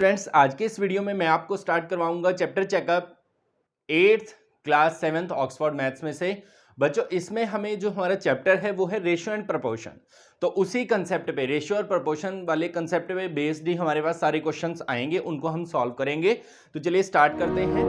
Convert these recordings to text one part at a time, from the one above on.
Friends, आज के इस वीडियो में मैं आपको स्टार्ट करवाऊंगा chapter checkup 8th class 7th Oxford maths में से। बच्चों, इसमें हमें जो हमारा चैप्टर है वो है रेशियो एंड प्रोपोर्शन। तो उसी कंसेप्ट पे, रेशियो और प्रोपोर्शन वाले कंसेप्ट पे बेस्ड ही हमारे पास सारे क्वेश्चंस आएंगे, उनको हम सॉल्व करेंगे। तो चलिए स्टार्ट करते हैं।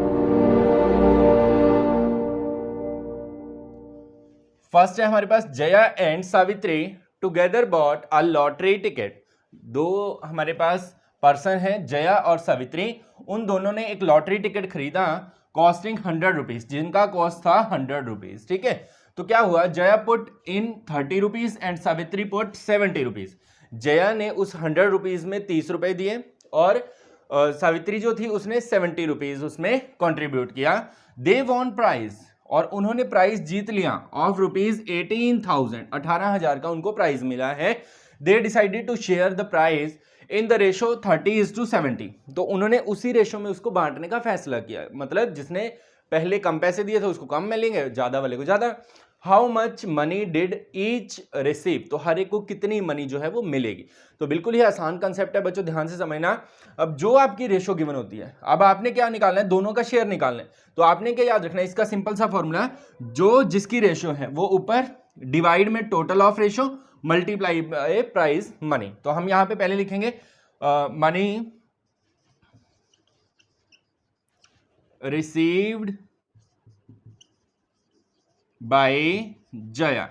फर्स्ट है हमारे पास, Jaya and Savitri together bought a lottery ticket. दो हमारे पास पर्सन है, जया और सावित्री, उन दोनों ने एक लॉटरी टिकट खरीदा कॉस्टिंग 100 रुपीज, जिनका कॉस्ट था 100 रुपीज। ठीक है, तो क्या हुआ, Jaya put in 30 rupees and Savitri put 70 rupees. Jaya ने उस 100 रुपीज में 30 रुपए दिए और सावित्री जो थी उसने 70 रुपीज उसमें कॉन्ट्रीब्यूट किया। दे वॉन प्राइज, और उन्होंने प्राइज जीत लिया ऑफ रुपीज 18,000, 18,000 का उनको प्राइज मिला है। They decided to share the prize in the ratio 30:70, तो उन्होंने उसी रेशो में उसको बांटने का फैसला किया। मतलब जिसने पहले कम पैसे दिए थे उसको कम मिलेंगे, ज्यादा वाले को ज्यादा। How much money did each receive, तो हर एक को कितनी मनी जो है वो मिलेगी। तो बिल्कुल ही आसान कंसेप्ट है बच्चों, ध्यान से समझना। अब जो आपकी रेशो गिवन होती है, अब आपने क्या निकालना है, दोनों का शेयर निकालना है। तो आपने क्या याद रखना है, इसका सिंपल सा फॉर्मूला, जो जिसकी रेशो है वो ऊपर डिवाइड में total of ratio multiply by price money. तो हम यहां पे पहले लिखेंगे money received by Jaya,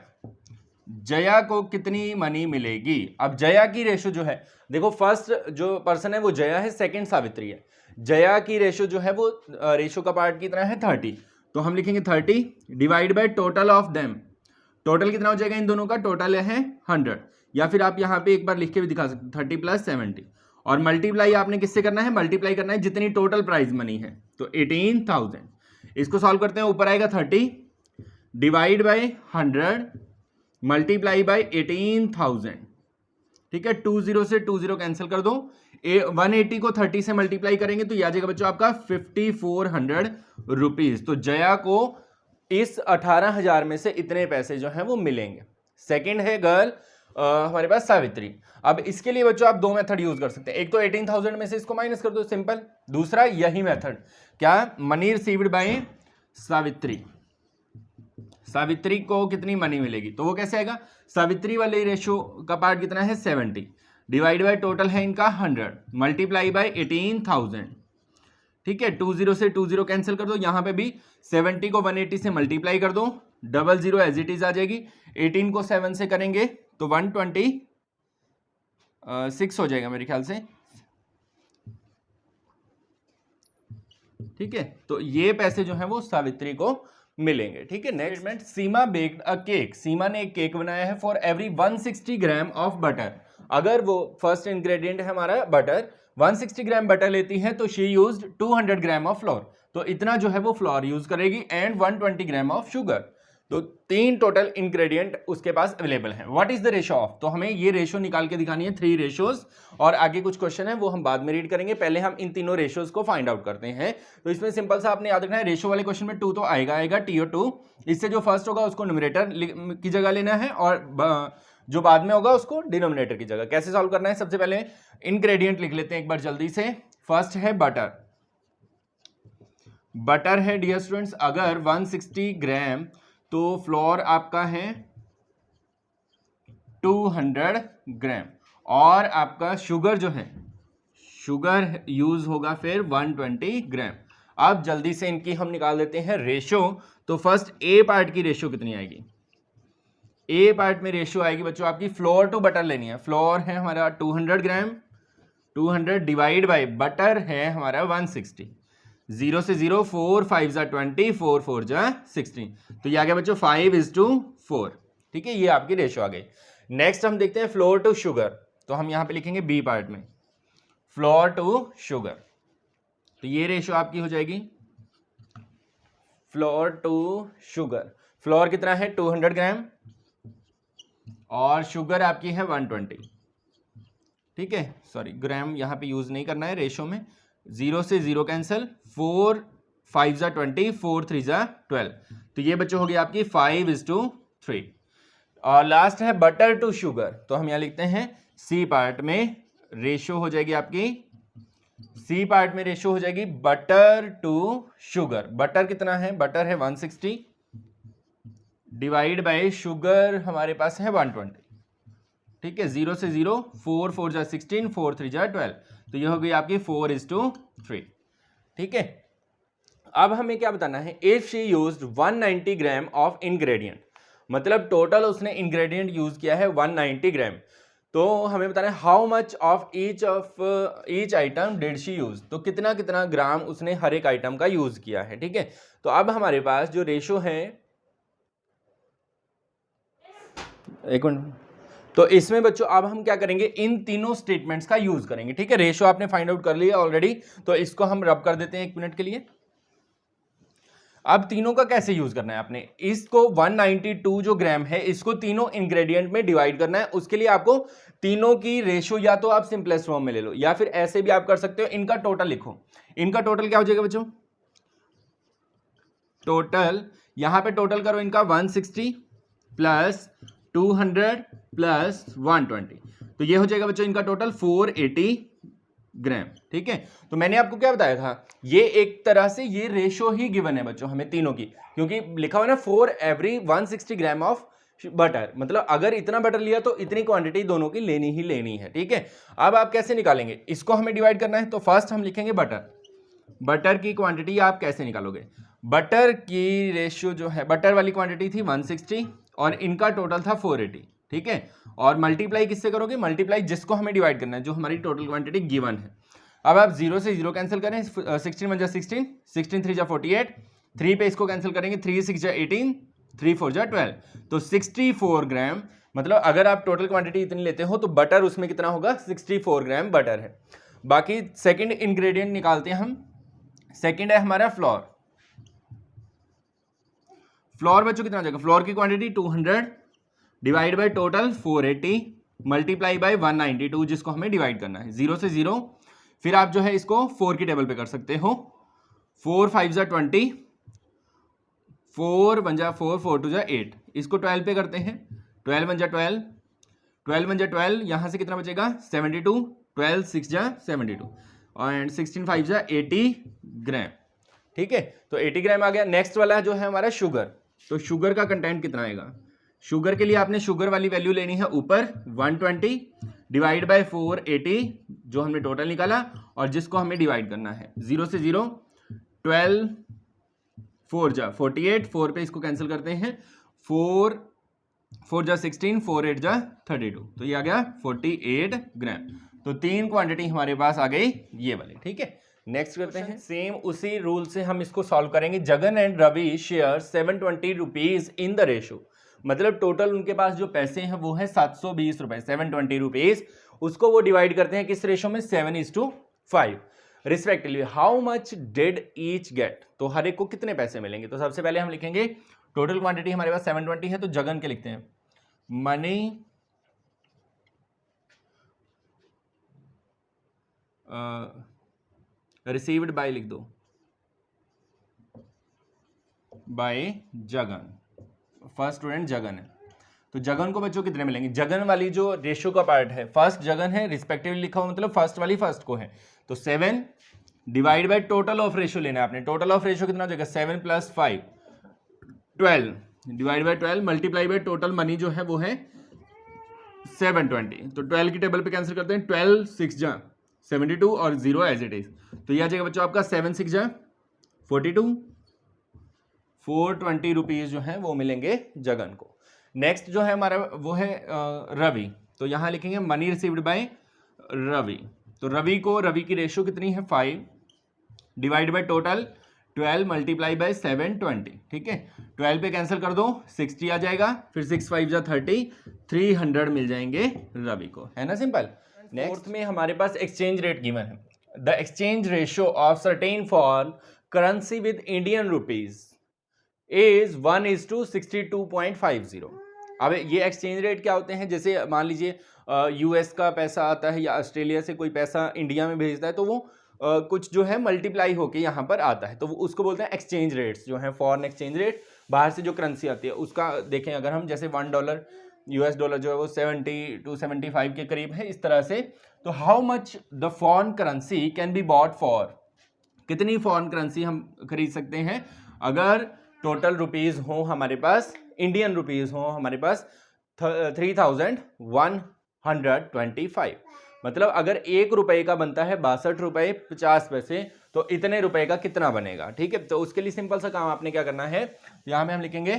Jaya को कितनी मनी मिलेगी। अब जया की रेशो जो है, देखो फर्स्ट जो पर्सन है वो जया है, सेकंड सावित्री है। जया की रेशो जो है वो रेशो का पार्ट कितना है 30, तो हम लिखेंगे 30 divide by total of them. Total कितना हो जाएगा इन दोनों का, टोटल है 100, या फिर आप यहाँ पे एक बार लिख के भी दिखा सकते 30 + 70, और मल्टीप्लाई आपने किससे करना है, मल्टीप्लाई करना है जितनी टोटल प्राइस मनी है, तो 18,000। इसको सॉल्व करते हैं, ऊपर आएगा 30 डिवाइड बाय 100 मल्टीप्लाई बाय 18,000। ठीक है, 20 से 20 कैंसिल कर दो, 180 को 30 से मल्टीप्लाई करेंगे तो ये आ जाएगा बच्चों आपका 5400 रुपीज। तो जया को इस 18,000 में से इतने पैसे जो हैं वो मिलेंगे। सेकंड है गर्ल हमारे पास सावित्री। अब इसके लिए बच्चों आप दो मेथड यूज कर सकते हैं, एक तो 18,000 में से इसको माइनस कर दो, सिंपल। दूसरा यही मेथड, क्या, money received by Savitri, Savitri को कितनी मनी मिलेगी, तो वो कैसे आएगा, सावित्री वाले रेशो का पार्ट कितना है 70 डिवाइड बाय टोटल है इनका 100 मल्टीप्लाई बाय 18,000। ठीक है, 20 से 20 कैंसिल कर दो, यहां पे भी 70 को 180 से मल्टीप्लाई कर दो, 00 एज इट इज आ जाएगी। 18 को 7 से करेंगे तो 126 हो जाएगा मेरे ख्याल से। ठीक है, तो ये पैसे जो है वो सावित्री को मिलेंगे। ठीक है, next, Seema baked a cake, Seema ने एक केक बनाया है for every 160 gram of butter. अगर वो फर्स्ट इंग्रेडिएंट है हमारा बटर, 160 ग्राम बटर लेती है तो she used 200 gram of floor, तो इतना जो है वो फ्लोर यूज करेगी, एंड 120 ग्राम ऑफ शुगर। तो 3 टोटल इंग्रेडिएंट उसके पास अवेलेबल हैं। What is the ratio of, तो हमें ये रेशो निकाल के दिखानी है, 3 रेशोज, और आगे कुछ क्वेश्चन है वो हम बाद में रीड करेंगे। पहले हम इन तीनों रेशोज को फाइंड आउट करते हैं। तो इसमें सिंपल सा आपने याद रखना है, रेशो वाले क्वेश्चन में 2 तो आएगा TO2, इससे जो फर्स्ट होगा उसको न्यूमरेटर की जगह लेना है, और जो बाद में होगा उसको डिनोमिनेटर की जगह। कैसे सॉल्व करना है, सबसे पहले इंग्रेडिएंट लिख लेते हैं एक बार जल्दी से। फर्स्ट है बटर, बटर है डियर स्टूडेंट्स अगर 160 ग्राम, तो फ्लोर आपका है 200 ग्राम, और आपका शुगर जो है, शुगर यूज होगा फिर 120 ग्राम। अब जल्दी से इनकी हम निकाल देते हैं रेशो। तो फर्स्ट ए पार्ट की रेशो कितनी आएगी, ए पार्ट में रेशो आएगी बच्चों आपकी, फ्लोर टू बटर लेनी है। फ्लोर है हमारा 200 ग्राम, 200 डिवाइड बाय बटर है हमारा 160, 0 से 0, 4 5 जा 20, 4 4 जा 16, तो ये आ गया बच्चों 5:4। ठीक है, ये आपकी रेशो आ गई। नेक्स्ट हम देखते हैं फ्लोर टू शुगर, तो हम यहां पे लिखेंगे बी पार्ट में फ्लोर टू शुगर, तो ये रेशो आपकी हो जाएगी फ्लोर टू शुगर। फ्लोर कितना है 200 ग्राम, और शुगर आपकी है 120। ठीक है, सॉरी ग्राम यहां पे यूज नहीं करना है रेशो में, 0 से 0 कैंसिल, 4 5 जा 20, 4 3 जा 12, तो ये बच्चों हो गई आपकी 5:3। और लास्ट है बटर टू शुगर, तो हम यहां लिखते हैं सी पार्ट में रेशो हो जाएगी आपकी सी पार्ट में रेशियो हो जाएगी बटर टू शुगर। बटर कितना है, बटर है 160 डिवाइड बाय शुगर हमारे पास है 120। ठीक है, 0 से 0, 4 4 जा 16, 4 3 जा 12, तो ये हो गई आपकी 4:3। ठीक है, अब हमें क्या बताना है, if she used 190 gram of ingredient, मतलब टोटल उसने इंग्रेडिएंट यूज किया है 190 ग्राम, तो हमें बताना है how much of each item did she use, तो कितना कितना ग्राम उसने हर एक आइटम का यूज किया है। ठीक है, तो अब हमारे पास जो रेशो है, एक मिनट, तो इसमें बच्चों अब हम क्या करेंगे, इन तीनों स्टेटमेंट्स का यूज करेंगे। ठीक है, रेशो आपने फाइंड आउट कर लिया ऑलरेडी, तो इसको हम रब कर देते हैं 1 मिनट के लिए। अब तीनों का कैसे यूज करना है आपने, इसको 192 जो ग्राम है इसको तीनों इंग्रेडिएंट में डिवाइड करना है। उसके लिए आपको तीनों की रेशो या तो आप सिंपलेस्ट फॉर्म में ले लो या फिर ऐसे भी आप कर सकते हो, इनका टोटल लिखो। इनका टोटल क्या हो जाएगा बच्चों, टोटल यहां पे टोटल करो इनका 160 प्लस 200 प्लस 120, तो ये हो जाएगा बच्चों इनका टोटल 480 ग्राम। ठीक है, तो मैंने आपको क्या बताया था, ये एक तरह से ये रेशो ही गिवन है बच्चों हमें तीनों की, क्योंकि लिखा हुआ ना for every 160 gram of butter, मतलब अगर इतना बटर लिया तो इतनी क्वांटिटी दोनों की लेनी ही लेनी है। ठीक है, अब आप कैसे निकालेंगे, इसको हमें डिवाइड करना है, तो फर्स्ट हम लिखेंगे बटर। बटर की क्वांटिटी आप कैसे निकालोगे, बटर की रेशियो जो है, बटर वाली क्वांटिटी थी 160 और इनका टोटल था 480। ठीक है, और मल्टीप्लाई किससे करोगे, मल्टीप्लाई जिसको हमें डिवाइड करना है, जो हमारी टोटल क्वांटिटी गिवन है। अब आप 0 से 0 कैंसिल करें, 16 1 जा 16, 16 3 जा 48, 3 पे इसको कैंसिल करेंगे, 3 6 जा 18, 3 4 जा 12, तो 64 ग्राम, मतलब अगर आप टोटल क्वांटिटी इतनी लेते हो तो बटर उसमें कितना होगा, 64 ग्राम बटर है। बाकी सेकंड इंग्रेडिएंट निकालते हैं हम, सेकंड है हमारा फ्लोर। फ्लोर बच्चों कितना हो जाएगा, फ्लोर की quantity 200 divide by total 480 multiply by 192 जिसको हमें डिवाइड करना है, 0 से 0, फिर आप जो है इसको 4 की टेबल पे कर सकते हो, 4 5 जा 20, 4 1 जा 4, 4 2 जा 8, इसको 12 पे करते हैं, 12 1 जा 12, 12 1 जा 12, यहां से कितना बचेगा 72, 12 6 जा 72 एंड 16 5 जा 80 ग्राम। ठीक है, तो 80 ग्राम आ गया। नेक्स्ट वाला जो है हमारा शुगर, तो शुगर का कंटेंट कितना आएगा, शुगर के लिए आपने शुगर वाली वैल्यू लेनी है ऊपर 120 डिवाइड बाय 480 जो हमने टोटल निकाला और जिसको हमें डिवाइड करना है, 0 से 0, 12 4 जा 48, 4 पे इसको कैंसिल करते हैं, 4 4 जा 16, 4 8 जा 32, तो ये आ गया 48 ग्राम। तो तीन क्वांटिटी हमारे पास आ गई ये वाली। ठीक है, नेक्स्ट करते हैं, सेम उसी रूल से हम इसको सॉल्व करेंगे। Jagan and Ravi share 720 rupees in the ratio, मतलब टोटल उनके पास जो पैसे हैं वो है 720 रुपए, 720 रुपीज, उसको वो डिवाइड करते हैं किस रेशो में, 7:5 respectively. How much did each get, तो हर एक को कितने पैसे मिलेंगे, तो सबसे पहले हम लिखेंगे टोटल क्वांटिटी हमारे पास 720 है, तो जगन के लिखते हैं मनी रिसीव्ड बाय, लिख दो by Jagan, first student Jagan है, तो जगन को बच्चों कितने मिलेंगे, जगन वाली जो रेशियो का पार्ट है, फर्स्ट जगन है, रिस्पेक्टिवली लिखा हुआ मतलब फर्स्ट वाली फर्स्ट को है, तो 7 divide by total of ratio लेना है आपने, टोटल ऑफ रेशियो कितना हो जाएगा 7 + 5 12 divide by 12 multiply by total money जो है वो है 720, तो 12 की टेबल पे कैंसिल करते हैं, 12 6 जा 72 और 0 एज इट इज, तो ये आ जाएगा बच्चों आपका 7 6 जा 42, 420 रुपीज जो है वो मिलेंगे जगन को। नेक्स्ट जो है हमारा वो है रवि, तो यहां लिखेंगे मनी रिसीव्ड बाय रवि, तो रवि की रेशियो कितनी है 5 divide by total 12 multiply by 720। ठीक है, 12 पे कैंसिल कर दो, 60 आ जाएगा, फिर 6 5 जा 30, 300 मिल जाएंगे रवि को, है ना सिंपल। नेक्स्ट में हमारे पास एक्सचेंज रेट गिवन है, the exchange ratio of certain for currency with Indian rupees is 1:62.50। अब ये एक्सचेंज रेट क्या होते हैं, जैसे मान लीजिए यूएस का पैसा आता है या ऑस्ट्रेलिया से कोई पैसा इंडिया में भेजता है, तो वो कुछ जो है मल्टीप्लाई होके यहाँ पर आता है, तो उसको बोलते हैं एक्सचेंज रेट्स, जो है फॉरेन एक्सचेंज रेट, बाहर से जो करेंसी आती है उसका देखें, अगर हम जैसे $1 US डॉलर जो है वो 70 to 75 के करीब है, इस तरह से। तो how much the foreign currency can be bought for, कितनी फॉरेन करेंसी हम खरीद सकते हैं अगर टोटल रुपीज हो हमारे पास, इंडियन रुपीज हो हमारे पास 3125, मतलब अगर 1 रुपए का बनता है 62 रुपए 50 पैसे, तो इतने रुपए का कितना बनेगा, ठीक है। तो उसके लिए सिंपल सा काम आपने क्या करना है, यहां में हम लिखेंगे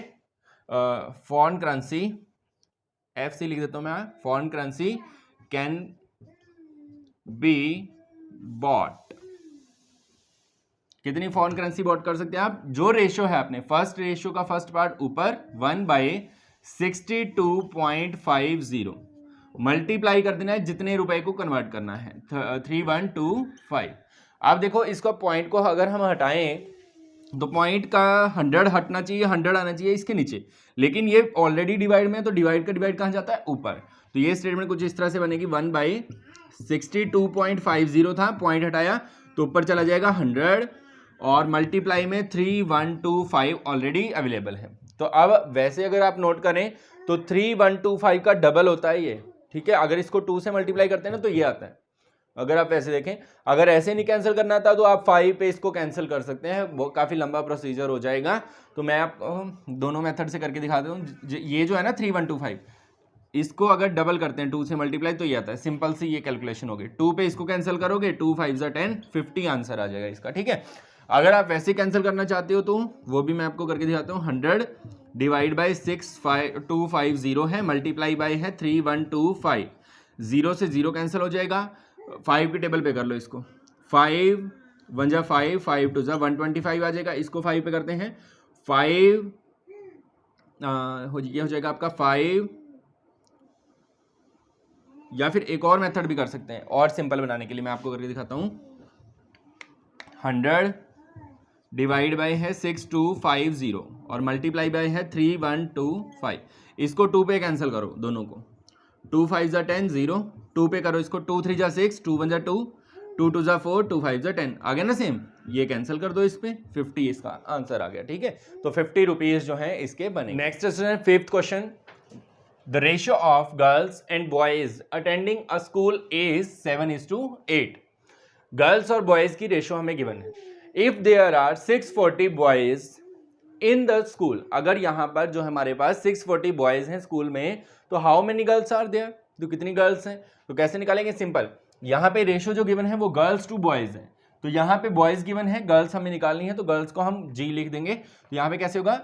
फॉरेन करेंसी, FC लिख देता हूं मैं, foreign currency can be bought, कितनी फॉरेन करेंसी बॉट कर सकते हैं आप, जो रेशियो है अपने फर्स्ट रेशियो का फर्स्ट पार्ट ऊपर 1/62.50 मल्टीप्लाई कर देना है, जितने रुपए को कन्वर्ट करना है 3125। आप देखो इसका पॉइंट को अगर हम हटाएं तो पॉइंट का 100 हटना चाहिए, 100 आना चाहिए इसके नीचे, लेकिन ये ऑलरेडी डिवाइड में है, तो डिवाइड का डिवाइड कहाँ जाता है, ऊपर। तो ये स्टेटमेंट कुछ इस तरह से बनेगी, 1/62.50 था, पॉइंट हटाया तो ऊपर चला जाएगा 100, और मल्टीप्लाई में 3125 ऑलरेडी अवेलेबल है। तो अब वैसे अगर आप नोट करें तो 3125 का डबल होता है ये, ठीक है। अगर इसको 2 से मल्टीप्लाई करते हैं ना तो ये आता है। अगर आप ऐसे देखें, अगर ऐसे नहीं कैंसिल करना था तो आप 5 पे इसको कैंसिल कर सकते हैं, वो काफ़ी लंबा प्रोसीजर हो जाएगा। तो मैं आपको दोनों मेथड से करके दिखाता हूँ। ये जो है ना 3125, इसको अगर डबल करते हैं 2 से मल्टीप्लाई तो ये आता है, सिंपल सी ये कैलकुलेशन होगी। 2 पे इसको कैंसिल करोगे, 2 5 10, 50 आंसर आ जाएगा इसका, ठीक है। अगर आप वैसे कैंसिल करना चाहते हो तो वो भी मैं आपको करके दिखाता हूँ। 100 डिवाइड बाई 6250 है, मल्टीप्लाई बाई है 3125, 0 से 0 कैंसिल हो जाएगा, 5 की टेबल पे कर लो इसको, 5 1 जा 5, 5 2 जा 125 आ जाएगा। इसको 5 पे करते हैं, 5 ये हो जाएगा आपका 5, या फिर एक और मेथड भी कर सकते हैं और सिंपल बनाने के लिए मैं आपको करके दिखाता हूँ। 100 डिवाइड बाय है 6250 और मल्टीप्लाई बाय है 3125, इसको 2 पे कैंसिल करो दोनों को, 2 5 जा 10, 0, 2 पे करो इसको, 2 3 जा 6, 2 1 जा 2, 2 2 जा 4, 2 5 जा 10, आ गया ना सेम। ये कैंसिल कर दो इस पे, 50 इसका आंसर आ गया, ठीक है। तो 50 रुपीज जो है इसके बने। नेक्स्ट है 5th question, the ratio of girls and boys attending a school is 7:8। Girls और बॉयज की रेशियो हमें गिवन है। If there are 640 boys in the school, अगर यहां पर जो हमारे पास 640 बॉयज हैं स्कूल में, तो how many girls are there, तो कितनी गर्ल्स हैं। तो कैसे निकालेंगे, सिंपल, यहां पे रेशियो जो गिवन है वो गर्ल्स टू बॉयज है, तो यहां पे बॉयज गिवन है, गर्ल्स हमें निकालनी है, तो गर्ल्स को हम जी लिख देंगे। तो यहां पे कैसे होगा,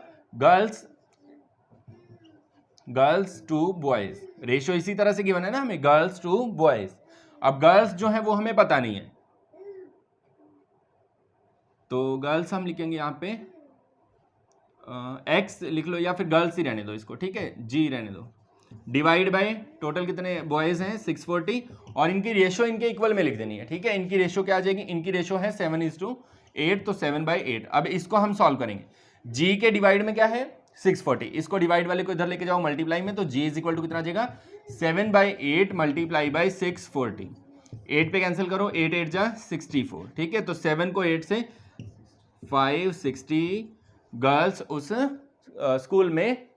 गर्ल्स टू बॉयज, रेशियो इसी तरह से गिवन है ना हमें, गर्ल्स टू बॉयज। अब गर्ल्स जो है वो हमें पता नहीं है, तो गर्ल्स हम लिखेंगे यहाँ पे एक्स लिख लो, या फिर गर्ल्स ही रहने दो इसको, ठीक है, जी रहने दो। डिवाइड बाय टोटल कितने बॉयज हैं 640, और इनकी रेशियो इनके इक्वल में लिख देनी है, ठीक है। इनकी रेशियो क्या आ जाएगी, इनकी रेशियो है 7:8, तो 7/8। अब इसको हम सॉल्व करेंगे, जी के डिवाइड में क्या है 640, इसको डिवाइड वाले को इधर लेके जाओ मल्टीप्लाई में, तो जी इज इक्वल टू कितना आ जाएगा 7/8 मल्टीप्लाई बाई 640, 8 पे कैंसिल करो, 8 8 जा 64, ठीक है। तो 7 को 8 से 560 गर्ल्स उस स्कूल में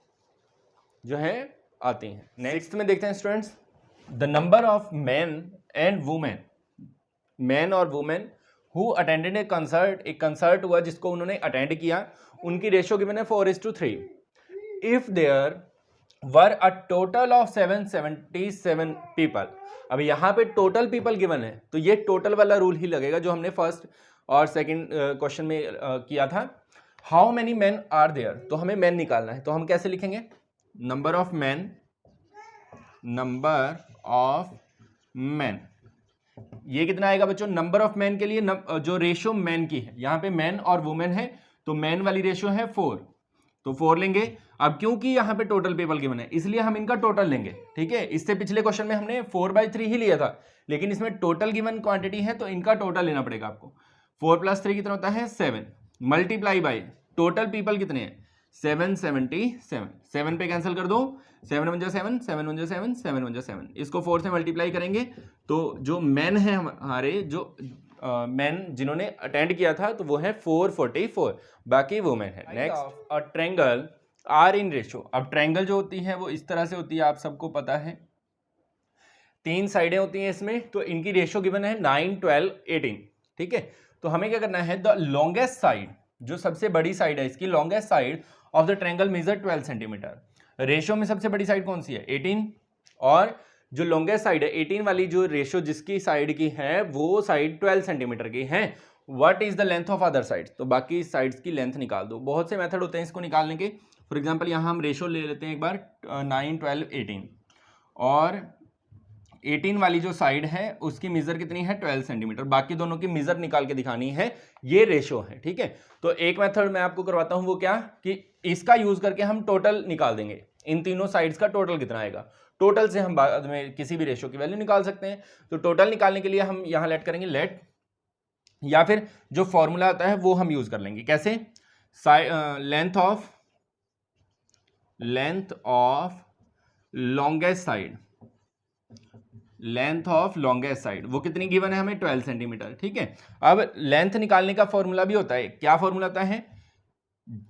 जो है आती हैं। नेक्स्ट में देखते हैं students, the number of man and women, man और women who attended a concert, एक कंसर्ट हुआ जिसको उन्होंने अटेंड किया, उनकी रेशियो गिवन है 4:3। If there were a total of 777 people, अब यहाँ पे टोटल पीपल गिवन है, तो ये टोटल वाला रूल ही लगेगा जो हमने फर्स्ट और सेकंड क्वेश्चन में किया था। How many men are there, तो हमें मैन निकालना है, तो हम कैसे लिखेंगे, नंबर ऑफ मैन, ये कितना आएगा बच्चों, नंबर ऑफ मैन के लिए जो रेशियो मैन की है, यहाँ पे मैन और वुमेन है, तो मैन वाली रेशियो है 4, तो 4 लेंगे। अब क्योंकि यहाँ पे टोटल पीपल गिवन है इसलिए हम इनका टोटल लेंगे, ठीक है। इससे पिछले क्वेश्चन में हमने 4/3 ही लिया था, लेकिन इसमें टोटल गिवन क्वांटिटी है तो इनका टोटल लेना पड़ेगा आपको। 4 + 3 कितना होता है 7, मल्टीप्लाई बाई टोटल पीपल कितने हैं 777, 7 पे कैंसिल कर दो, 7 1 जा 7, 7 1 जा 7, 7 1 जा 7, इसको 4 से मल्टीप्लाई करेंगे, तो जो मैन है हमारे, जो मैन जिन्होंने अटेंड किया था, तो वो है 444, बाकी वुमेन है। Next, a triangle are in ratio. अब ट्रायंगल जो होती है वो इस तरह से होती है, आप सबको पता है, 3 साइडें होती हैं इसमें, तो इनकी रेशो गिवन है 9, 12, 18। ठीक है, तो हमें क्या करना है, द लॉन्गेस्ट साइड, जो सबसे बड़ी साइड है इसकी, longest side of the triangle measure 12 centimetre. Ratio में सबसे बड़ी साइड कौन सी है, 18, और जो लॉन्गेस्ट साइड है 18 वाली, जो रेशो जिसकी साइड की है वो साइड 12 सेंटीमीटर की है। What is the length of other sides, तो बाकी साइड्स की लेंथ निकाल दो। बहुत से मेथड होते हैं इसको निकालने के। फॉर एग्जांपल यहाँ हम रेशो ले लेते हैं एक बार, 9, 12, 18, और 18 वाली जो साइड है उसकी मेजर कितनी है, 12 सेंटीमीटर, बाकी दोनों की मेजर निकाल के दिखानी है, ये रेशो है। ठीक है, तो एक मेथड मैं आपको करवाता हूं, वो क्या, कि इसका यूज करके हम टोटल निकाल देंगे, इन तीनों साइड्स का टोटल कितना आएगा। टोटल से हम बाद में किसी भी रेशो की वैल्यू निकाल सकते हैं। तो टोटल निकालने के लिए हम यहां लेट करेंगे लेट, या फिर जो फॉर्मूला आता है वो हम यूज कर लेंगे। कैसे, length of longest side, length of longest side वो कितनी गिवन है हमें, 12 सेंटीमीटर। ठीक है, अब लेंथ निकालने का फॉर्मूला भी होता है, क्या फॉर्मूला होता है,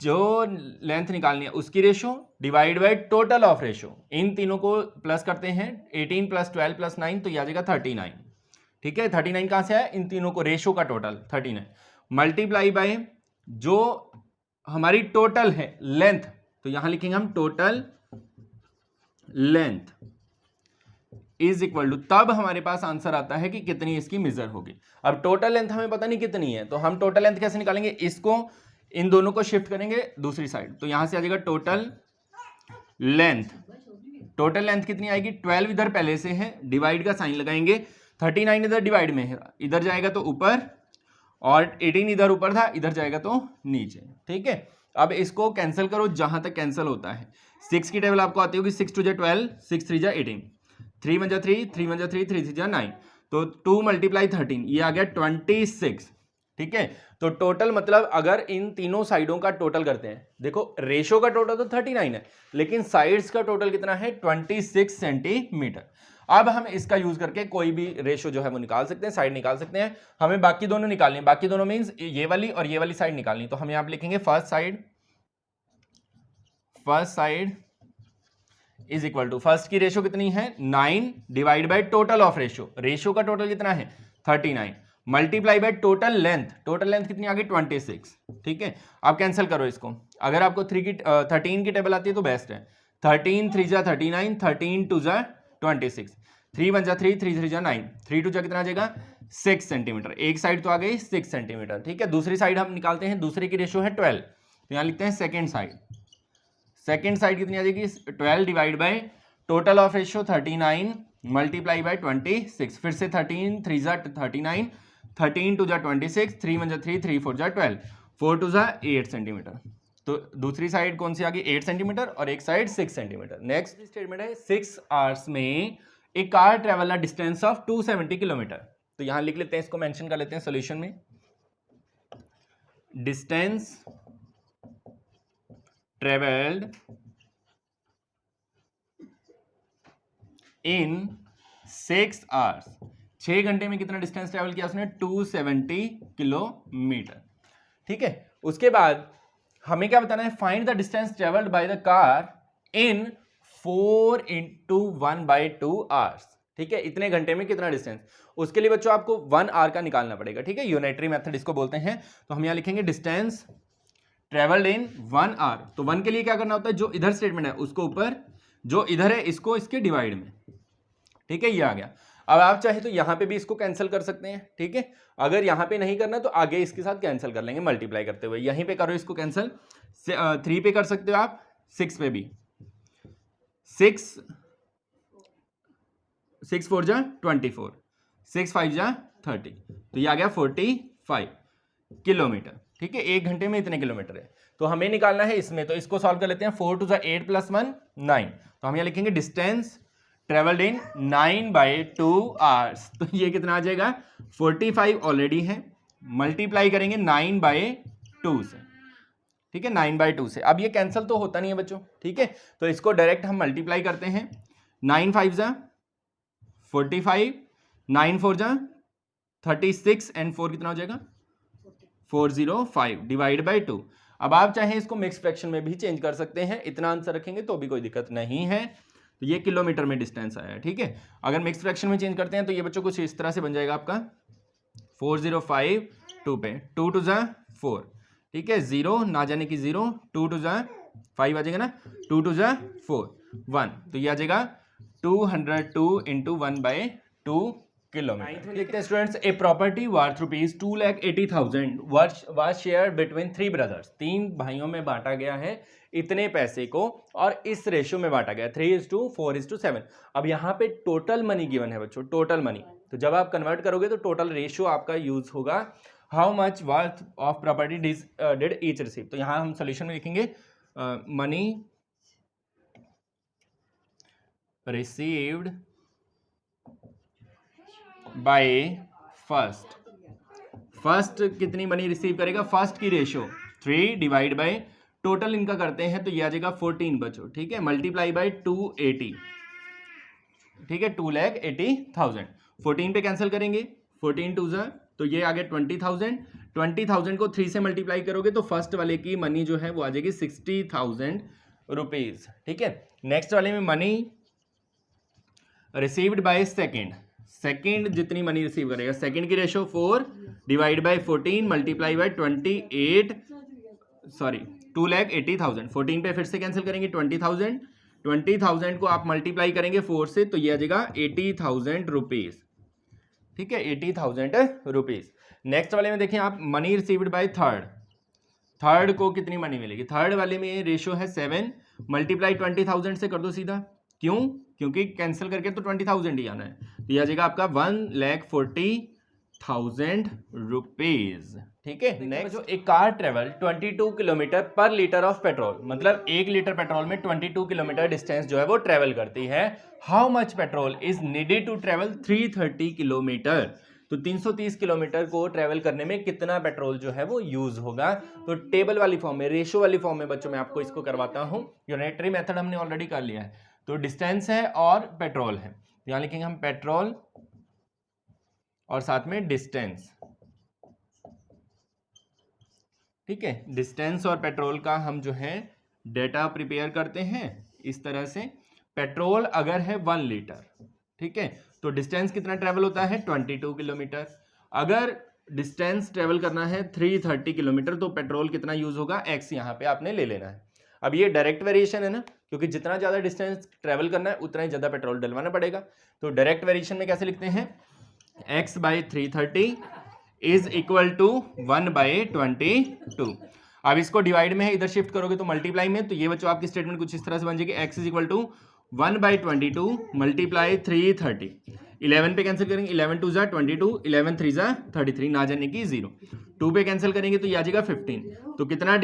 जो लेंथ निकालनी है उसकी ratio divide by total of ratio, इन तीनों को प्लस करते हैं, 18 + 12 + 9 तो यह आ जाएगा 39। ठीक है, 39 कहां से आया, इन तीनों को रेशो का टोटल 39 मल्टीप्लाई बाय जो हमारी टोटल है लेंथ, तो यहां लिखेंगे हम total length is equal to, तब हमारे पास आंसर आता है कि कितनी इसकी मेजर होगी। अब टोटल लेंथ हमें पता नहीं कितनी है, तो हम टोटल लेंथ कैसे निकालेंगे, इसको इन दोनों को शिफ्ट करेंगे दूसरी साइड, तो यहां से आ जाएगा टोटल लेंथ। टोटल लेंथ कितनी आएगी, 12 इधर पहले से है, डिवाइड का साइन लगाएंगे, 39 इधर डिवाइड में है, इधर जाएगा तो ऊपर, और 18 इधर ऊपर था, इधर जाएगा तो नीचे। ठीक है, अब इसको कैंसिल करो जहां तक कैंसिल होता है। 6 की टेबल आपको आती होगी, 6 2 12, 6 3 18, 3 1 3, 3 1 3, 3 3 9, तो 2 × 13 ये आ गया 26। ठीक है, तो टोटल मतलब अगर इन तीनों साइडों का टोटल करते हैं, देखो रेशो का टोटल तो 39 है, लेकिन साइड्स का टोटल कितना है, 26 सेंटीमीटर। अब हम इसका यूज करके कोई भी रेशो जो है वो निकाल सकते हैं, साइड निकाल सकते हैं। हमें बाकी दोनों निकालनी है, बाकी दोनों मींस ये वाली और ये वाली साइड निकालनी, तो हम यहां पे लिखेंगे first side is equal to, first की रेशो कितनी है, 9 divide by total of ratio, ratio का टोटल कितना है 39, multiply by total length, total length कितनी आ गई 26। ठीक है, अब कैंसिल करो इसको, अगर आपको 13 की टेबल आती है तो बेस्ट है, 13 3 जा 39, 13 2 जा 26, 3 1 जा 3, 3 3 जा 9, 3 2 जा कितना आ जाएगा 6 सेंटीमीटर, एक साइड तो आ गई 6 सेंटीमीटर। ठीक है, दूसरी साइड हम निकालते हैं, दूसरे की रेशो है 12, तो यहां लिखते हैं सेकेंड साइड कितनी आ जाएगी, 12 divide by total of ratio 39 multiply bye 26, फिर से 13 3 जा 39, 13 2 जा 26, 3 1 जा 3, 3 4 जा 12, 4 2 जा 8 सेंटीमीटर। तो दूसरी साइड कौन सी आ गई 8 सेंटीमीटर, और एक साइड 6 सेंटीमीटर। नेक्स्ट स्टेटमेंट है 6 आवर्स में a car travel a distance of 270 kilometre, तो यहां लिख लेते हैं, इसको मेंशन कर लेते हैं सोल्यूशन में, डिस्टेंस ट्रेवल्ड इन 6 आवर्स, 6 घंटे में कितना डिस्टेंस ट्रेवल किया उसने, 270 किलोमीटर। ठीक है, उसके बाद हमें क्या बताना है, find the distance travelled by the car in 4 × 1/2 hours. ठीक है, इतने घंटे में कितना डिस्टेंस, उसके लिए बच्चों आपको 1 आवर का निकालना पड़ेगा। ठीक है, यूनिटरी मेथड इसको बोलते हैं, तो हम यहां लिखेंगे डिस्टेंस ट्रेवल्ड इन 1 आवर, तो 1 के लिए क्या करना होता है, जो इधर स्टेटमेंट है उसको ऊपर, जो इधर है इसको इसके डिवाइड में। ठीक है, ये आ गया। अब आप चाहे तो यहां पे भी इसको कैंसिल कर सकते हैं। ठीक है, अगर यहां पे नहीं करना तो आगे इसके साथ कैंसिल कर लेंगे मल्टीप्लाई करते हुए, यहीं पे करो इसको कैंसिल, 3 पे कर सकते हो आप, 6 पे भी, 6 4 जा 24, 6 5 जा 30, तो ये आ गया 45 किलोमीटर। ठीक है, 1 घंटे में इतने किलोमीटर है, तो हमें निकालना है इसमें, तो इसको सॉल्व कर लेते हैं, 4 2 जा 8 + 1 9, तो हम यहां लिखेंगे डिस्टेंस ट्रेवल्ड इन 9/2 आवर्स, तो ये कितना आ जाएगा 45 ऑलरेडी है, मल्टीप्लाई करेंगे 9/2 से। ठीक है, 9/2 से, अब ये कैंसिल तो होता नहीं है बच्चों। ठीक है, तो इसको डायरेक्ट हम मल्टीप्लाई करते हैं, 9 5 जा 45, 9 4 जा 36 एंड 4 कितना हो जाएगा 405 डिवाइड बाय 2, अब आप चाहें इसको मिक्स फ्रैक्शन में भी चेंज कर सकते हैं, इतना आंसर रखेंगे तो भी कोई दिक्कत नहीं है। तो ये किलोमीटर में डिस्टेंस आया है, ठीक है। अगर मिक्स फ्रैक्शन में चेंज करते हैं तो ये बच्चों कुछ इस तरह से बन जाएगा आपका 4052 पे 2 टू ज़ा 4, ठीक है, 0 ना जाने की 0, 2 टू ज़ा 5 आ जाएगा ना, 2 टू ज़ा 4 1, तो ये आ जाएगा 202 इंटू 1/2 किलोमीटर। देखते हैं students, a property worth rupees 2,80,000 was share between 3 brothers, 3 भाइयों में बांटा गया है इतने पैसे को, और इस रेशियो में बांटा गया 3:4:7। अब यहाँ पे टोटल मनी गिवन है बच्चों, टोटल मनी, तो जब आप कन्वर्ट करोगे तो टोटल रेशियो आपका यूज होगा, how much worth of property did each receive. तो यहाँ हम सोल्यूशन में लिखेंगे मनी रिसीव्ड बाय फर्स्ट कितनी मनी रिसीव करेगा, फर्स्ट की रेशियो 3 डिवाइड बाय टोटल इनका करते हैं तो ये आ जाएगा 14 बच्चों, ठीक है, मल्टीप्लाई बाय 280, ठीक है, 2,80,000। 14 पे कैंसिल करेंगे, 14 टू ज़ा, तो ये आ गया 20,000। 20,000 को 3 से मल्टीप्लाई करोगे तो फर्स्ट वाले की मनी जो है वो आ जाएगी 60,000 रुपीज, ठीक है। नेक्स्ट वाले में मनी रिसीव्ड बाय सेकेंड जितनी मनी रिसीव करेगा, सेकेंड की ratio 4 divide by 14 multiply by 2,80,000। 14 पे फिर से कैंसिल करेंगे 20,000 को आप मल्टीप्लाई करेंगे 4 से तो ये आ जाएगा 80,000 रुपीज, ठीक है, 80,000 रुपीज। नेक्स्ट वाले में देखिए आप, मनी रिसीव्ड बाय थर्ड को कितनी मनी मिलेगी, थर्ड वाले में रेशियो है 7 मल्टीप्लाई 20,000 से कर दो सीधा, क्यों, क्योंकि कैंसिल करके तो 20,000 ही आना है, तो यह आ जाएगा आपका 1,40,000 रुपीज, ठीक है। नेक्स्ट, जो एक कार ट्रेवल 22 किलोमीटर पर लीटर ऑफ पेट्रोल, मतलब 1 लीटर पेट्रोल में 22 किलोमीटर डिस्टेंस जो है वो ट्रेवल करती है, how much petrol is needed to travel 330 kilometre, तो 330 किलोमीटर को ट्रेवल करने में कितना पेट्रोल जो है वो यूज होगा। तो टेबल वाली फॉर्म में, रेशियो वाली फॉर्म में बच्चों मैं आपको इसको करवाता हूं, यूनिटरी मेथड हमने ऑलरेडी कर लिया है, तो डिस्टेंस है और पेट्रोल है, यहां लिखेंगे हम पेट्रोल और साथ में डिस्टेंस, ठीक है, डिस्टेंस और पेट्रोल का हम जो है डेटा प्रिपेयर करते हैं इस तरह से। पेट्रोल अगर है 1 लीटर, ठीक है, तो डिस्टेंस कितना ट्रेवल होता है 22 किलोमीटर। अगर डिस्टेंस ट्रेवल करना है 330 किलोमीटर तो पेट्रोल कितना यूज होगा, x यहाँ पे आपने ले लेना है। अब ये डायरेक्ट वेरिएशन है ना, क्योंकि जितना ज्यादा डिस्टेंस ट्रेवल करना है उतना ही ज्यादा पेट्रोल डलवाना पड़ेगा, तो डायरेक्ट वेरिएशन में कैसे लिखते हैं, x/330 इज इक्वल टू 1/22। अब इसको डिवाइड में है, इधर शिफ्ट करोगे तो मल्टीप्लाई में, तो ये बच्चों आपकी स्टेटमेंट कुछ इस तरह से बन जाएगी, x is equal to 1/22 multiply 330। 11 पे कैंसिल करेंगे, 11 2 जा 22, 11 3 जा 33, ना जाने की 0। 2 पे कैंसिल करेंगे तो ये आ जाएगा 15। तो कितना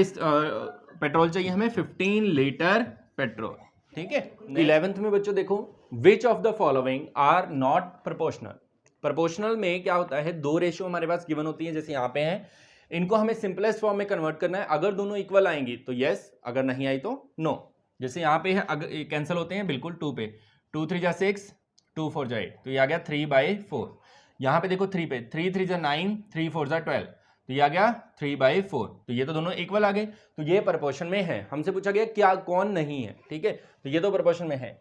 पेट्रोल चाहिए हमें, 15 लीटर पेट्रोल, ठीक है। 11th में बच्चों देखो, which of the following are not proportional. Proportional में क्या होता है, 2 रेशियो हमारे पास गिवन होती है, जैसे यहाँ पे है, इनको हमें सिंपलेस्ट फॉर्म में कन्वर्ट करना है, अगर दोनों इक्वल आएंगी तो यस, अगर नहीं आई तो नो। जैसे यहाँ पे है, अगर कैंसिल होते हैं बिल्कुल 2 पे, 2 3 जा 6, 2 4 जा 8, तो ये आ गया 3/4। यहाँ पे देखो 3 पे, 3 3 जा 9, 3 4 जा 12, तो ये आ गया 3/4, तो ये तो दोनों इक्वल आ गए, तो ये प्रोपोर्शन में है। हमसे पूछा गया क्या कौन नहीं है, ठीक है, तो ये तो प्रोपोर्शन में है।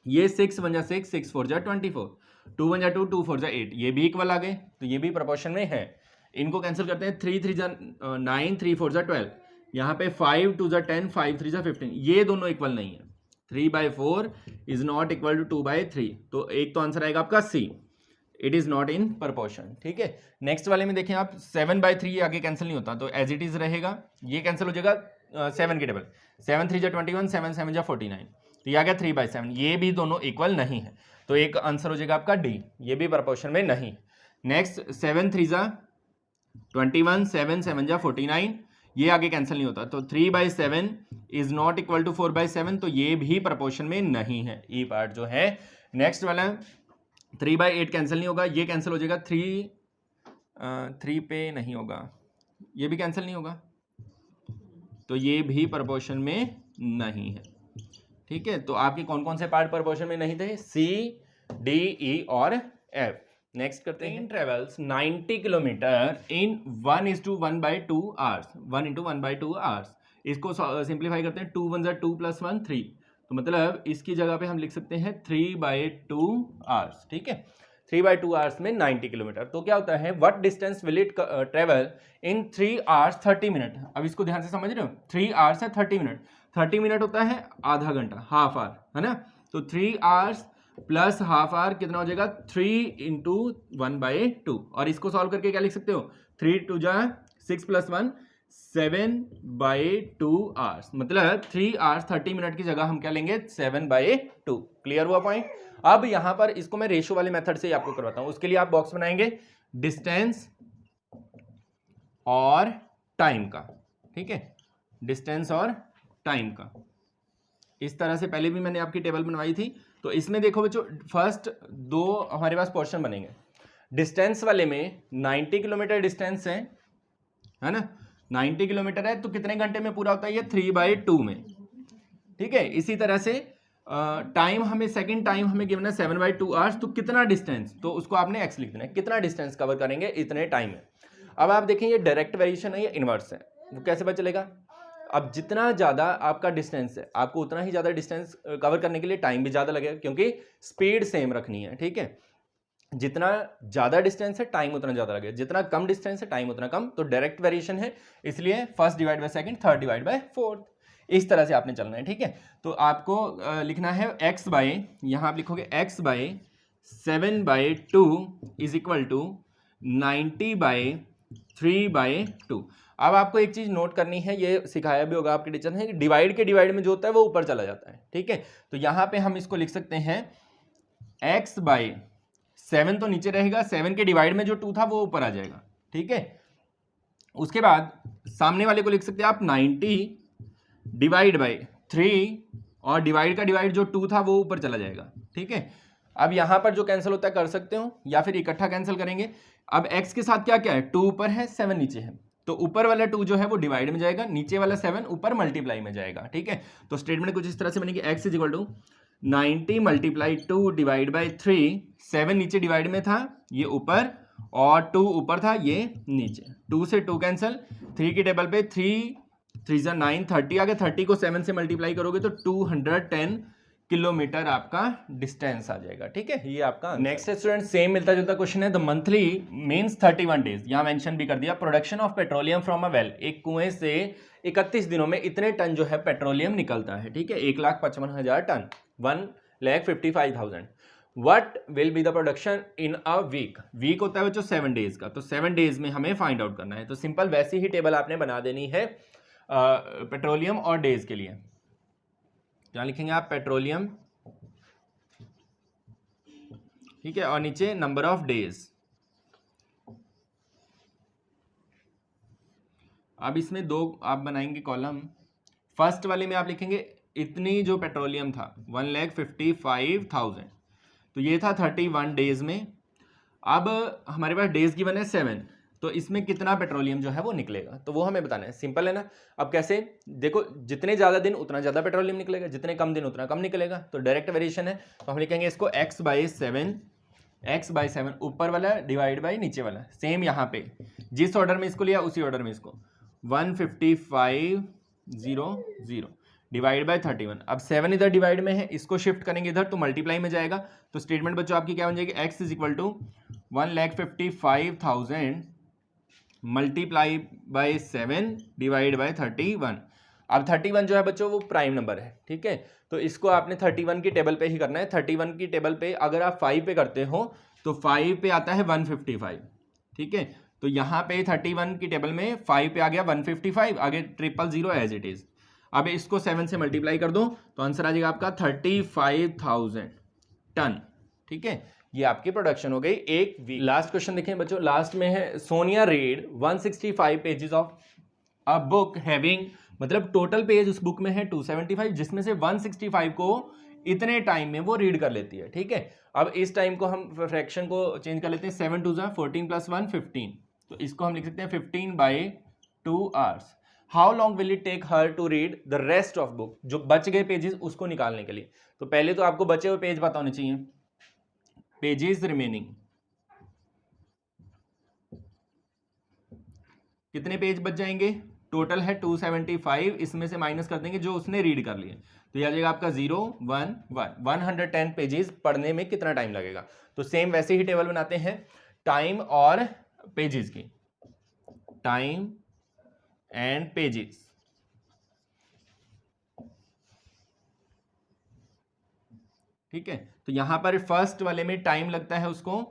ये 6 1 जा 6, 6 4 जा 24, 2 1 जा 2, 2 4 जा 8, ये भी इक्वल आ गए, तो ये भी प्रोपोर्शन में है। इनको कैंसिल करते हैं, 3 3 जा 9, 3 4 जा 12, यहाँ पे 5 2 जा 10, 5 3 जा 15, ये दोनों इक्वल नहीं है। 3/4 इज नॉट इक्वल टू 2/3, तो एक तो आंसर आएगा आपका C, it is not in proportion, ठीक है। नेक्स्ट वाले में देखें आप, 7/3 आगे कैंसिल नहीं होता, तो एज इट इज रहेगा, ये कैंसिल हो जाएगा 7 के टेबल, 7 3 जा 21, 7 7 जा 49, तो ये आ गया 3/7, ये भी दोनों इक्वल नहीं है, तो एक आंसर हो जाएगा आपका डी, ये भी प्रोपोर्शन में नहीं। नेक्स्ट 7 3 जा 21, 7 7 जा 49, ये आगे कैंसिल नहीं होता, तो 3/7 इज नॉट इक्वल टू 4/7, तो ये भी प्रोपोर्शन में नहीं है, ई पार्ट जो है। नेक्स्ट वाला 3/8 कैंसिल नहीं होगा, ये कैंसिल हो जाएगा, 3 पे नहीं होगा, ये भी कैंसिल नहीं होगा, तो ये भी प्रोपोर्शन में नहीं है, ठीक है। तो आपके कौन कौन से पार्ट प्रोपोर्शन में नहीं थे, सी डी ई और एफ। नेक्स्ट करते हैं, ट्रेवल्स 90 किलोमीटर इन 1:1/2 आवर्स, 1:1/2 आवर्स। इसको सिंप्लीफाई करते हैं, 2 1 2 + 1 3, तो मतलब इसकी जगह पे हम लिख सकते हैं 3/2 आवर्स, ठीक है। 3/2 आवर्स में 90 किलोमीटर, तो क्या होता है, what distance will it travel in 3 hours 30 minute. अब इसको ध्यान से समझ रहे हो, 3 आवर्स है 30 मिनट, 30 मिनट होता है आधा घंटा, हाफ आवर, है ना। तो 3 आवर्स प्लस हाफ आवर कितना हो जाएगा, 3 × 1/2, और इसको सॉल्व करके क्या लिख सकते हो, 3 2 जा 6 + 1 7/2 आवर्स, मतलब 3 आवर्स 30 मिनट की जगह हम क्या लेंगे, 7/2। क्लियर हुआ पॉइंट। अब यहां पर इसको मैं रेशियो वाले मेथड से ही आपको करवाता हूं। उसके लिए आप बॉक्स बनाएंगे डिस्टेंस और टाइम का, ठीक है, डिस्टेंस और टाइम का। इस तरह से पहले भी मैंने आपकी टेबल बनवाई थी। तो इसमें देखो बच्चों, फर्स्ट दो हमारे पास पोर्शन बनेंगे। डिस्टेंस वाले में 90 किलोमीटर डिस्टेंस है ना, 90 किलोमीटर है, तो कितने घंटे में पूरा होता है ये, 3/2 में, ठीक है। इसी तरह से टाइम हमें, सेकंड टाइम हमें गिवन है 7/2 आवर्स, तो कितना डिस्टेंस, तो उसको आपने एक्स लिख देना है, कितना डिस्टेंस कवर करेंगे इतने टाइम में। अब आप देखें ये डायरेक्ट वेरिएशन है या इनवर्स है, वो कैसे पता चलेगा। अब जितना ज़्यादा आपका डिस्टेंस है, आपको उतना ही ज़्यादा डिस्टेंस कवर करने के लिए टाइम भी ज़्यादा लगेगा, क्योंकि स्पीड सेम रखनी है, ठीक है। जितना ज़्यादा डिस्टेंस है टाइम उतना ज़्यादा लगेगा, जितना कम डिस्टेंस है टाइम उतना कम। तो डायरेक्ट वेरिएशन है, इसलिए first divide by second, third divide by fourth, इस तरह से आपने चलना है, ठीक है। तो आपको लिखना है x बाय, यहाँ आप लिखोगे x बाय 7/2 = 90/3/2। अब आपको एक चीज नोट करनी है, ये सिखाया भी होगा आपके टीचर ने, डिवाइड के डिवाइड में जो होता है वो ऊपर चला जाता है, ठीक है। तो यहाँ पे हम इसको लिख सकते हैं x बाय 7 तो नीचे रहेगा, 7 के डिवाइड में जो 2 था वो ऊपर आ जाएगा, ठीक है। उसके बाद सामने वाले को लिख सकते हैं आप 90/3, और डिवाइड का डिवाइड जो 2 था वो ऊपर चला जाएगा, ठीक है। अब यहां पर जो कैंसिल होता है कर सकते हो, या फिर इकट्ठा कैंसिल करेंगे। अब x के साथ क्या क्या है, 2 ऊपर है 7 नीचे है, तो ऊपर वाला 2 जो है वो डिवाइड में जाएगा, नीचे वाला 7 ऊपर मल्टीप्लाई में जाएगा, ठीक है। तो स्टेटमेंट कुछ इस तरह से बनेगी, x = 90 × 2 / 3, 7 नीचे डिवाइड में था ये ऊपर, और 2 ऊपर था ये नीचे, 2 से 2 कैंसिल, 3 की टेबल पे 3 3 9 30 आ गया, 30 को 7 से मल्टीप्लाई करोगे तो 210 किलोमीटर आपका डिस्टेंस आ जाएगा, ठीक है। ये आपका नेक्स्ट स्टूडेंट सेम मिलता जुलता क्वेश्चन है। द मंथली मींस 31 डेज, यहाँ मेंशन भी कर दिया, production of petroleum from a well, एक कुएं से 31 दिनों में इतने टन जो है पेट्रोलियम निकलता है, ठीक है, 1,55,000 ton, 1,55,000। What will be the production in a week, week होता है बच्चों 7 डेज का, तो 7 डेज में हमें फाइंड आउट करना है। तो सिंपल वैसी ही टेबल आपने बना देनी है पेट्रोलियम और डेज के लिए। क्या लिखेंगे आप, पेट्रोलियम, ठीक है, और नीचे नंबर ऑफ डेज। अब इसमें दो आप बनाएंगे कॉलम, फर्स्ट वाले में आप लिखेंगे इतनी जो पेट्रोलियम था 1,55,000, तो ये था 31 डेज में। अब हमारे पास डेज गिवन है 7, तो इसमें कितना पेट्रोलियम जो है वो निकलेगा, तो वो हमें बताना है। सिंपल है ना। अब कैसे, देखो जितने ज़्यादा दिन उतना ज़्यादा पेट्रोलियम निकलेगा, जितने कम दिन उतना कम निकलेगा, तो डायरेक्ट वेरिएशन है। तो हम लिखेंगे इसको x बाई 7 ऊपर वाला डिवाइड बाई नीचे वाला, सेम यहाँ पे जिस ऑर्डर में इसको लिया उसी ऑर्डर में इसको 155,000 डिवाइड बाय 31। अब 7 इधर डिवाइड में है, इसको शिफ्ट करेंगे इधर तो मल्टीप्लाई में जाएगा। तो स्टेटमेंट बच्चों आपकी क्या बन जाएगी, x = 1,55,000 multiply by 7 divide by 31। अब 31 जो है बच्चों वो प्राइम नंबर है, ठीक है, तो इसको आपने 31 की टेबल पे ही करना है। 31 की टेबल पे अगर आप 5 पे करते हो तो 5 पे आता है 155, ठीक है। तो यहाँ पे 31 की टेबल में 5 पे आ गया 155, आगे 000 एज इट इज। अब इसको 7 से मल्टीप्लाई कर दो तो आंसर आ जाएगा आपका 35,000 टन, ठीक है। ये आपकी प्रोडक्शन हो गई एक वीक। लास्ट क्वेश्चन देखें बच्चों, लास्ट में है Sonia read 165 pages of a book having, मतलब टोटल पेज उस बुक में है 275, जिसमें से 165 को इतने टाइम में वो रीड कर लेती है, ठीक है। अब इस टाइम को हम फ्रैक्शन को चेंज कर लेते हैं, 7 2 14 + 1 15, तो इसको हम लिख सकते हैं 15/2 hours. How long will it take her to read the rest of book, जो बच गए पेजेस उसको निकालने के लिए। तो पहले तो आपको बचे हुए पेज पता होने चाहिए, पेजेस रिमेनिंग, कितने पेज बच जाएंगे, टोटल है 275, इसमें से माइनस कर देंगे जो उसने रीड कर लिए, तो यह आ जाएगा आपका 0 1 1। 110 पेजेस पढ़ने में कितना टाइम लगेगा। तो सेम वैसे ही टेबल बनाते हैं टाइम और पेजेस की, टाइम एंड पेजेस। ठीक है, तो यहां पर फर्स्ट वाले में टाइम लगता है उसको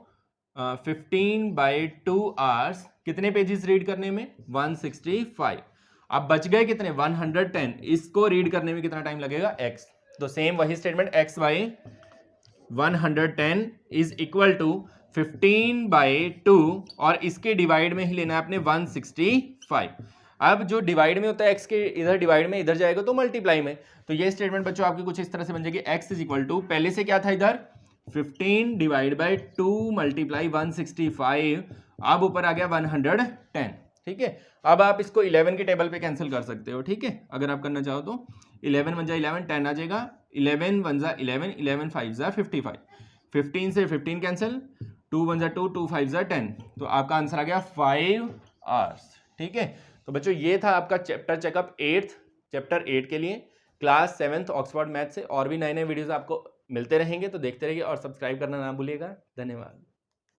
15/2 आवर्स, कितने पेजेस रीड करने में 165। अब बच गए कितने 110, इसको रीड करने में कितना टाइम लगेगा x। तो सेम वही statement x by 110 is equal to 15/2 और इसके डिवाइड में ही लेना है अपने 165। अब जो डिवाइड में होता है x के इधर डिवाइड में इधर जाएगा तो मल्टीप्लाई में, तो ये स्टेटमेंट बच्चों आपकी कुछ इस तरह से बन जाएगी x इज इक्वल टू, पहले से क्या था इधर 15/2 मल्टीप्लाई 165, अब ऊपर आ गया 110। ठीक है, अब आप इसको 11 के टेबल पे कैंसिल कर सकते हो। ठीक है, अगर आप करना चाहो तो 11 1 जा 11, 10 आ जाएगा, 11 1 जा 11, 11 5 जा 55, 15 से 15 कैंसिल, 2 1 जा 2, 2 5 जा 10, तो आपका आंसर आ गया 5 आवर्स। ठीक है, तो बच्चों ये था आपका चैप्टर चेकअप 8th, चैप्टर 8 के लिए क्लास 7th ऑक्सफोर्ड मैथ से। और भी नए नए वीडियोस आपको मिलते रहेंगे, तो देखते रहिए और सब्सक्राइब करना ना भूलिएगा। धन्यवाद।